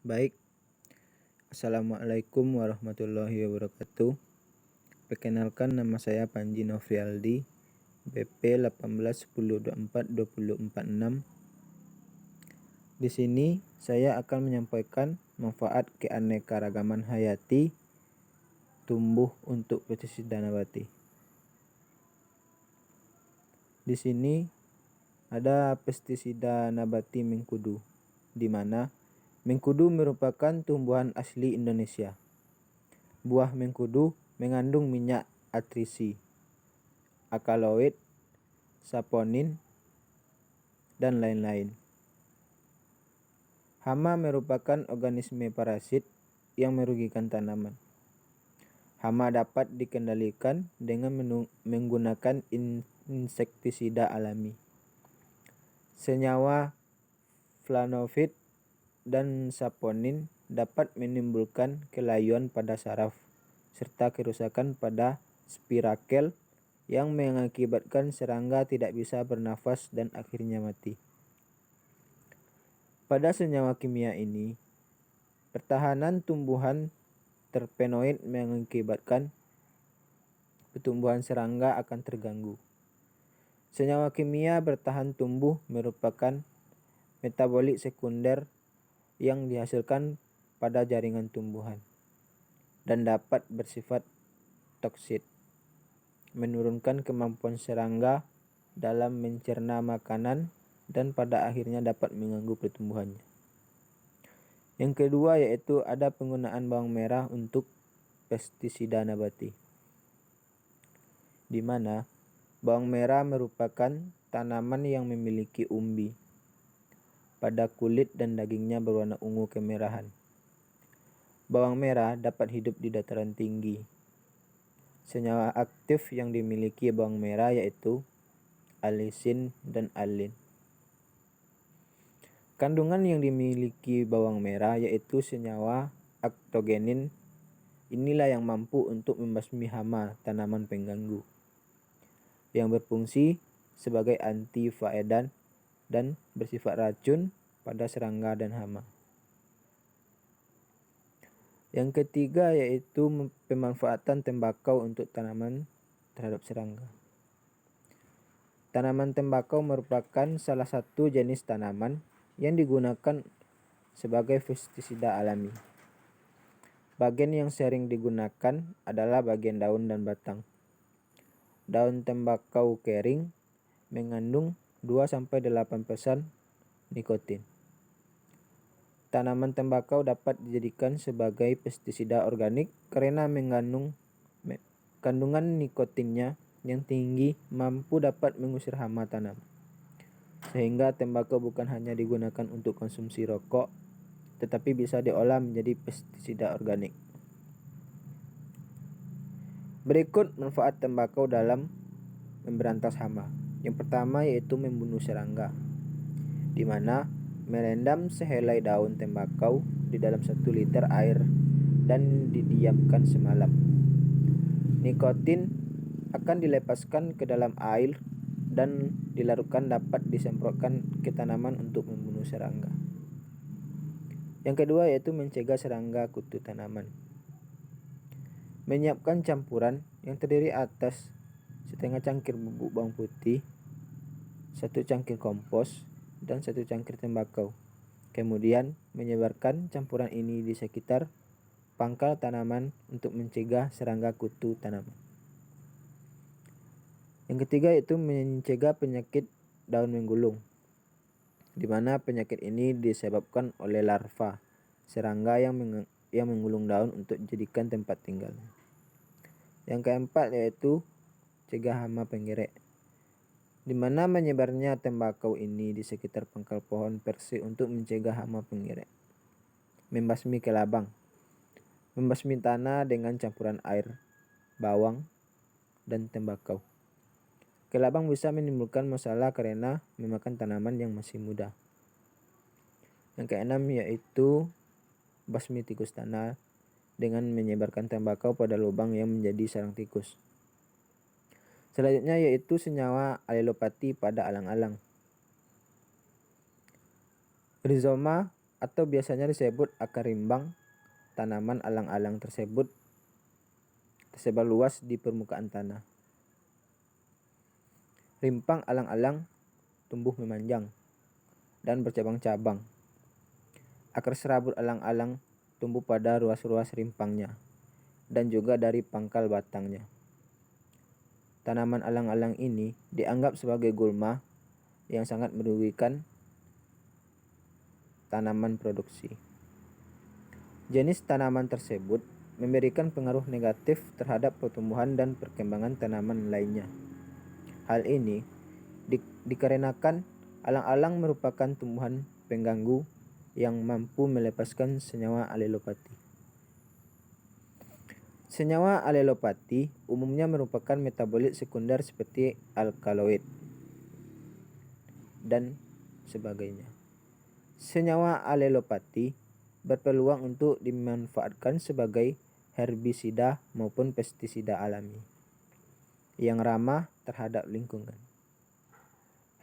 Baik, Assalamualaikum warahmatullahi wabarakatuh. Perkenalkan, nama saya Panji Nofrialdi, BP 1810242046. Di sini saya akan menyampaikan manfaat keanekaragaman hayati tumbuh untuk pestisida nabati. Di sini ada pestisida nabati mengkudu, di mana mengkudu merupakan tumbuhan asli Indonesia. Buah mengkudu mengandung minyak atrisi, alkaloid, saponin, dan lain-lain. Hama merupakan organisme parasit yang merugikan tanaman. Hama dapat dikendalikan dengan menggunakan insektisida alami. Senyawa flavonoid dan saponin dapat menimbulkan kelayuan pada saraf serta kerusakan pada spirakel yang mengakibatkan serangga tidak bisa bernafas dan akhirnya mati. Pada senyawa kimia ini, pertahanan tumbuhan terpenoid mengakibatkan pertumbuhan serangga akan terganggu. Senyawa kimia bertahan tumbuh merupakan metabolit sekunder yang dihasilkan pada jaringan tumbuhan dan dapat bersifat toksit, menurunkan kemampuan serangga dalam mencerna makanan dan pada akhirnya dapat mengganggu pertumbuhannya. Yang kedua yaitu ada penggunaan bawang merah untuk pestisida nabati, di mana bawang merah merupakan tanaman yang memiliki umbi pada kulit dan dagingnya berwarna ungu kemerahan. Bawang merah dapat hidup di dataran tinggi. Senyawa aktif yang dimiliki bawang merah yaitu alisin dan alin. Kandungan yang dimiliki bawang merah yaitu senyawa aktogenin. Inilah yang mampu untuk membasmi hama tanaman pengganggu, yang berfungsi sebagai anti faedan dan bersifat racun pada serangga dan hama. Yang ketiga yaitu pemanfaatan tembakau untuk tanaman terhadap serangga. Tanaman tembakau merupakan salah satu jenis tanaman yang digunakan sebagai pestisida alami. Bagian yang sering digunakan adalah bagian daun dan batang. Daun tembakau kering mengandung 2-8% nikotin. Tanaman tembakau dapat dijadikan sebagai pestisida organik karena mengandung kandungan nikotinnya yang tinggi mampu dapat mengusir hama tanaman. Sehingga tembakau bukan hanya digunakan untuk konsumsi rokok, tetapi bisa diolah menjadi pestisida organik. Berikut manfaat tembakau dalam memberantas hama. Yang pertama yaitu membunuh serangga, di mana merendam sehelai daun tembakau di dalam 1 liter air dan didiamkan semalam. Nikotin akan dilepaskan ke dalam air dan dilarutkan dapat disemprotkan ke tanaman untuk membunuh serangga. Yang kedua yaitu mencegah serangga kutu tanaman. Menyiapkan campuran yang terdiri atas setengah cangkir bubuk bawang putih, 1 cangkir kompos, dan 1 cangkir tembakau. Kemudian menyebarkan campuran ini di sekitar pangkal tanaman untuk mencegah serangga kutu tanaman. Yang ketiga yaitu mencegah penyakit daun menggulung, di mana penyakit ini disebabkan oleh larva serangga yang menggulung daun untuk dijadikan tempat tinggal. Yang keempat yaitu cegah hama penggerek, di mana menyebarnya tembakau ini di sekitar pangkal pohon persi untuk mencegah hama penggerek. Membasmi kelabang, membasmi tanah dengan campuran air, bawang, dan tembakau. Kelabang bisa menimbulkan masalah karena memakan tanaman yang masih muda. Yang keenam yaitu basmi tikus tanah dengan menyebarkan tembakau pada lubang yang menjadi sarang tikus. Selanjutnya yaitu senyawa alelopati pada alang-alang. Rhizoma atau biasanya disebut akar rimbang. Tanaman alang-alang tersebut tersebar luas di permukaan tanah. Rimpang alang-alang tumbuh memanjang dan bercabang-cabang. Akar serabut alang-alang tumbuh pada ruas-ruas rimpangnya dan juga dari pangkal batangnya. Tanaman alang-alang ini dianggap sebagai gulma yang sangat merugikan tanaman produksi. Jenis tanaman tersebut memberikan pengaruh negatif terhadap pertumbuhan dan perkembangan tanaman lainnya. Hal ini dikarenakan alang-alang merupakan tumbuhan pengganggu yang mampu melepaskan senyawa alelopati. Senyawa alelopati umumnya merupakan metabolit sekunder seperti alkaloid dan sebagainya. Senyawa alelopati berpeluang untuk dimanfaatkan sebagai herbisida maupun pestisida alami yang ramah terhadap lingkungan.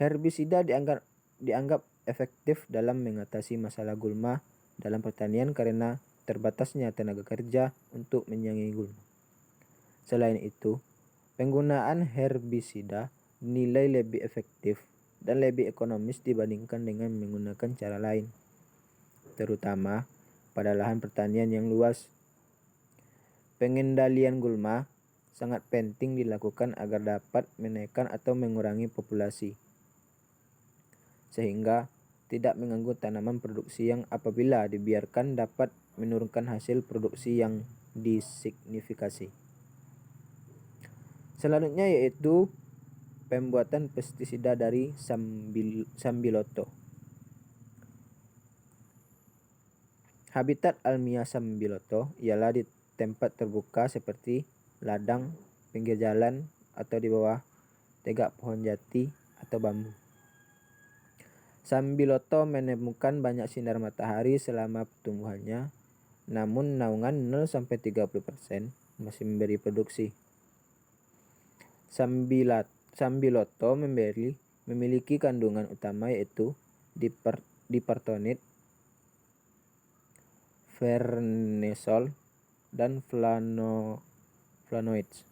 Herbisida dianggap efektif dalam mengatasi masalah gulma dalam pertanian karena terbatasnya tenaga kerja untuk menyaingi gulma. Selain itu, penggunaan herbisida dinilai lebih efektif dan lebih ekonomis dibandingkan dengan menggunakan cara lain, terutama pada lahan pertanian yang luas. Pengendalian gulma sangat penting dilakukan agar dapat menekan atau mengurangi populasi, sehingga tidak mengganggu tanaman produksi yang apabila dibiarkan dapat menurunkan hasil produksi yang disignifikasi. Selanjutnya yaitu pembuatan pestisida dari Sambiloto. Habitat alamiah Sambiloto ialah di tempat terbuka seperti ladang, pinggir jalan, atau di bawah tegak pohon jati atau bambu. Sambiloto menemukan banyak sinar matahari selama pertumbuhannya, namun naungan 0-30% masih memberi produksi. Sambiloto memiliki kandungan utama yaitu dipertonit, vernesol, dan flavonoids.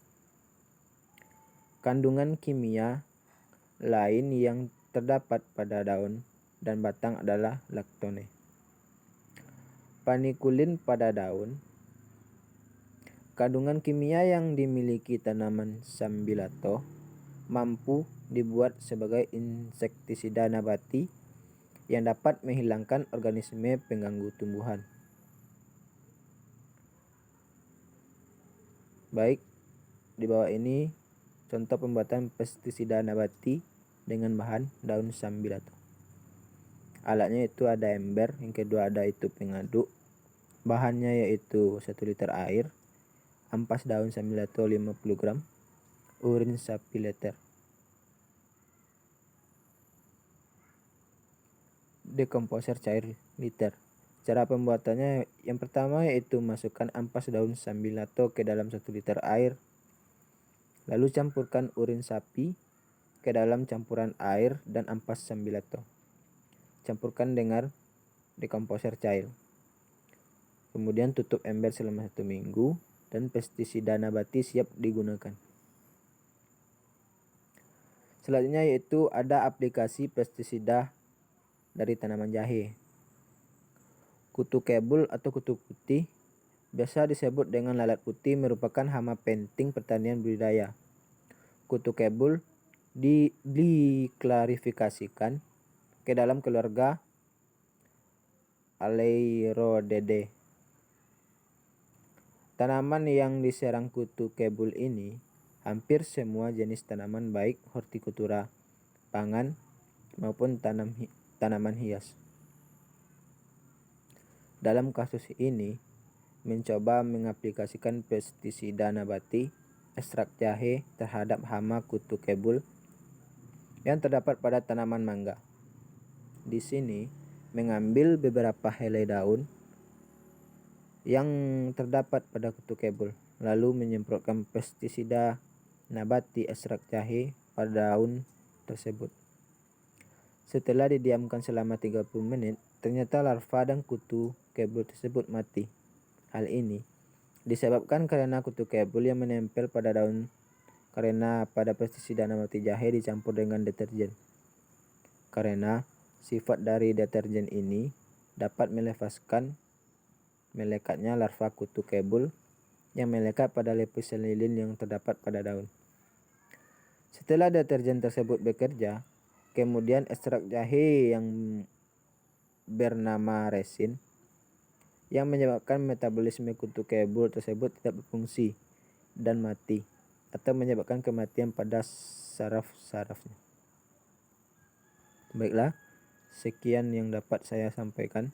Kandungan kimia lain yang terdapat pada daun dan batang adalah laktone, panikulin pada daun. Kandungan kimia yang dimiliki tanaman Sambiloto mampu dibuat sebagai insektisida nabati yang dapat menghilangkan organisme pengganggu tumbuhan. Baik, di bawah ini contoh pembuatan pestisida nabati dengan bahan daun Sambiloto. Alatnya itu ada ember, yang kedua ada itu pengaduk. Bahannya yaitu 1 liter air, ampas daun Sambiloto 50 gram, urin sapi liter. Dekomposer cair liter. Cara pembuatannya yang pertama yaitu masukkan ampas daun Sambiloto ke dalam 1 liter air. Lalu campurkan urin sapi ke dalam campuran air dan ampas Sambiloto. Campurkan dengan dekomposer cair. Kemudian tutup ember selama 1 minggu dan pestisida nabati siap digunakan. Selanjutnya yaitu ada aplikasi pestisida dari tanaman jahe. Kutu kebul atau kutu putih, biasa disebut dengan lalat putih, merupakan hama penting pertanian budidaya. Kutu kebul diklarifikasikan ke dalam keluarga Aleirodidae. Tanaman yang diserang kutu kebul ini hampir semua jenis tanaman baik hortikultura, pangan maupun tanaman hias. Dalam kasus ini, mencoba mengaplikasikan pestisida nabati ekstrak jahe terhadap hama kutu kebul yang terdapat pada tanaman mangga. Di sini, mengambil beberapa helai daun yang terdapat pada kutu kebul, lalu menyemprotkan pestisida nabati ekstrak jahe pada daun tersebut. Setelah didiamkan selama 30 menit, ternyata larva dan kutu kebul tersebut mati. Hal ini disebabkan karena kutu kebul yang menempel pada daun karena pada pestisida mati jahe dicampur dengan deterjen. Karena sifat dari deterjen ini dapat melepaskan melekatnya larva kutu kebul yang melekat pada lapisan lilin yang terdapat pada daun. Setelah deterjen tersebut bekerja, kemudian ekstrak jahe yang bernama resin yang menyebabkan metabolisme kutu kebul tersebut tidak berfungsi dan mati atau menyebabkan kematian pada saraf-sarafnya. Baiklah, sekian yang dapat saya sampaikan.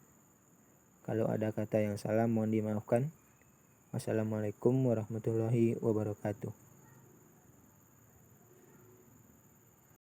Kalau ada kata yang salah mohon dimaafkan. Wassalamualaikum warahmatullahi wabarakatuh.